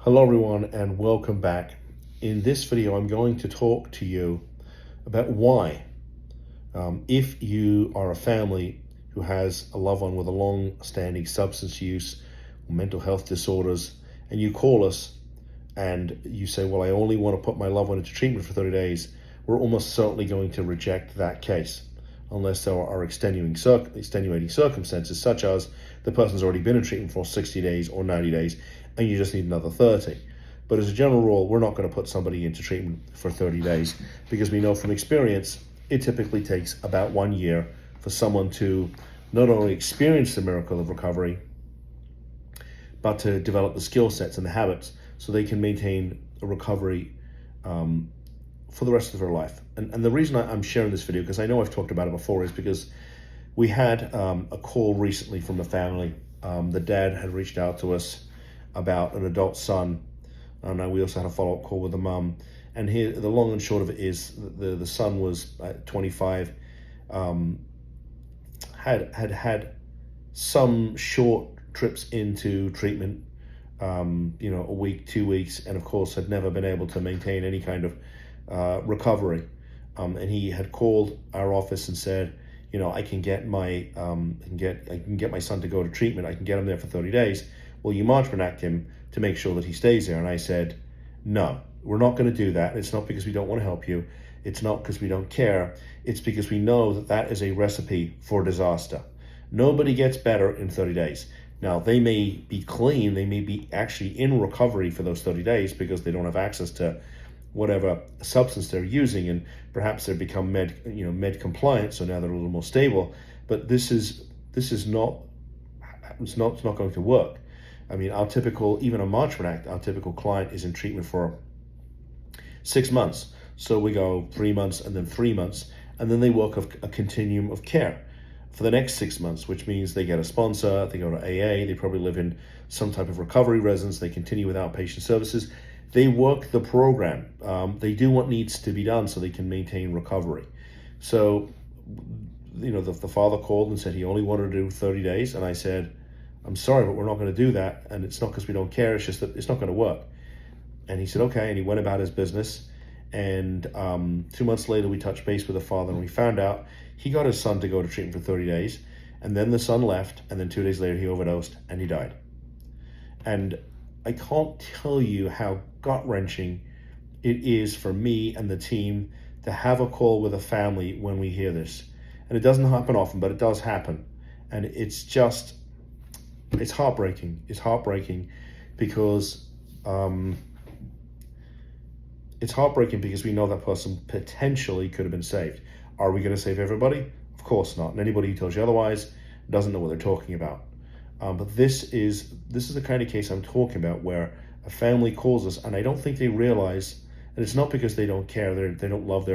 Hello everyone and welcome back. In this video I'm going to talk to you about why, if you are a family who has a loved one with a long-standing substance use or mental health disorders, and you call us and you say, well, I only want to put my loved one into treatment for 30 days, we're almost certainly going to reject that case unless there are extenuating circumstances, such as the person's already been in treatment for 60 days or 90 days and you just need another 30. But as a general rule, we're not going to put somebody into treatment for 30 days because we know from experience it typically takes about 1 year for someone to not only experience the miracle of recovery, but to develop the skill sets and the habits so they can maintain a recovery for the rest of their life. And the reason I'm sharing this video, because I know I've talked about it before, is because we had a call recently from a family. The dad had reached out to us about an adult son, and we also had a follow-up call with the mum. And here, the long and short of it is, the son was 25, had some short trips into treatment, a week, 2 weeks, and of course had never been able to maintain any kind of recovery. And he had called our office and said, I can get my son to go to treatment. I can get him there for 30 days. Will you Marchman Act him to make sure that he stays there? And I said, no, we're not going to do that. It's not because we don't want to help you. It's not because we don't care. It's because we know that that is a recipe for disaster. Nobody gets better in 30 days. Now, they may be clean. They may be actually in recovery for those 30 days because they don't have access to whatever substance they're using, and perhaps they've become med compliant, so now they're a little more stable. But this is not going to work. I mean, our typical, even a Marchman Act, our typical client is in treatment for 6 months. So we go 3 months and then 3 months, and then they work a continuum of care for the next 6 months, which means they get a sponsor, they go to AA, they probably live in some type of recovery residence, they continue with outpatient services. They work the program. They do what needs to be done so they can maintain recovery. So, the father called and said he only wanted to do 30 days. And I said, I'm sorry, but we're not going to do that. And it's not because we don't care. It's just that it's not going to work. And he said, okay. And he went about his business. And 2 months later, we touched base with the father and we found out he got his son to go to treatment for 30 days. And then the son left. And then 2 days later, he overdosed and he died. And I can't tell you how gut-wrenching it is for me and the team to have a call with a family when we hear this. And it doesn't happen often, but it does happen. And it's heartbreaking. It's heartbreaking because we know that person potentially could have been saved. Are we going to save everybody? Of course not. And anybody who tells you otherwise doesn't know what they're talking about. But this is the kind of case I'm talking about, where a family calls us, and I don't think they realize, and it's not because they don't care, they don't love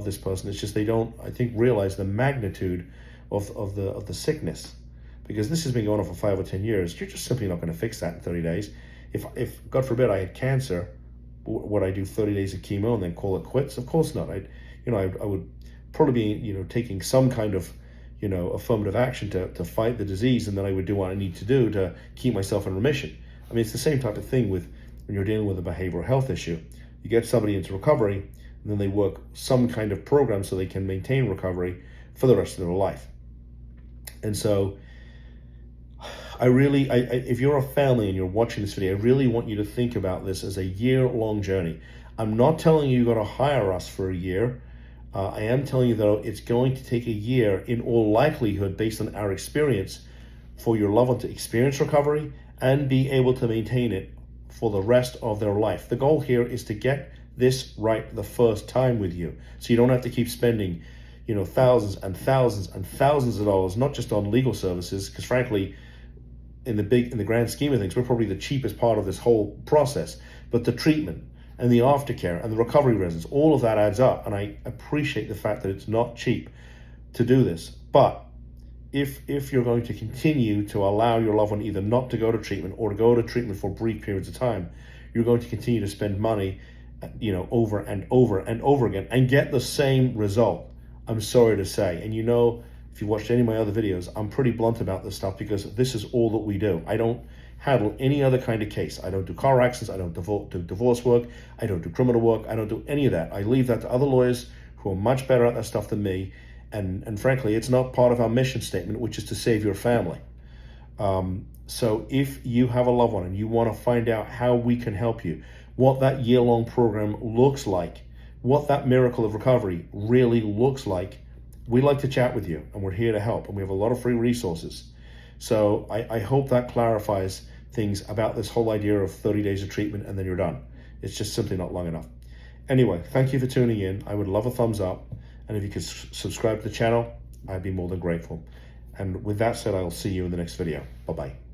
this person. It's just they don't, I think, realize the magnitude of the sickness, because this has been going on for 5 or 10 years. You're just simply not going to fix that in 30 days. If God forbid I had cancer, would I do 30 days of chemo and then call it quits? Of course not. I would probably be taking some kind of affirmative action to fight the disease, and then I would do what I need to do to keep myself in remission. I mean, it's the same type of thing with when you're dealing with a behavioral health issue. You get somebody into recovery, and then they work some kind of program so they can maintain recovery for the rest of their life. And so if you're a family and you're watching this video, I really want you to think about this as a year-long journey. I'm not telling you got to hire us for a year. I am telling you, though, it's going to take a year, in all likelihood, based on our experience, for your loved one to experience recovery and be able to maintain it for the rest of their life. The goal here is to get this right the first time with you, so you don't have to keep spending, thousands and thousands and thousands of dollars, not just on legal services, because frankly, in the grand scheme of things, we're probably the cheapest part of this whole process, but the treatment and the aftercare and the recovery residence, all of that adds up. And I appreciate the fact that it's not cheap to do this. But if you're going to continue to allow your loved one either not to go to treatment or to go to treatment for brief periods of time, you're going to continue to spend money, over and over and over again and get the same result. I'm sorry to say. And if you watched any of my other videos, I'm pretty blunt about this stuff because this is all that we do. I don't handle any other kind of case. I don't do car accidents, I don't do divorce work, I don't do criminal work, I don't do any of that. I leave that to other lawyers who are much better at that stuff than me. And frankly, it's not part of our mission statement, which is to save your family. So if you have a loved one and you want to find out how we can help you, what that year-long program looks like, what that miracle of recovery really looks like, we like to chat with you, and we're here to help, and we have a lot of free resources. So I hope that clarifies things about this whole idea of 30 days of treatment and then you're done. It's just simply not long enough. Anyway, thank you for tuning in. I would love a thumbs up, and if you could subscribe to the channel, I'd be more than grateful. And with that said, I'll see you in the next video. Bye-bye.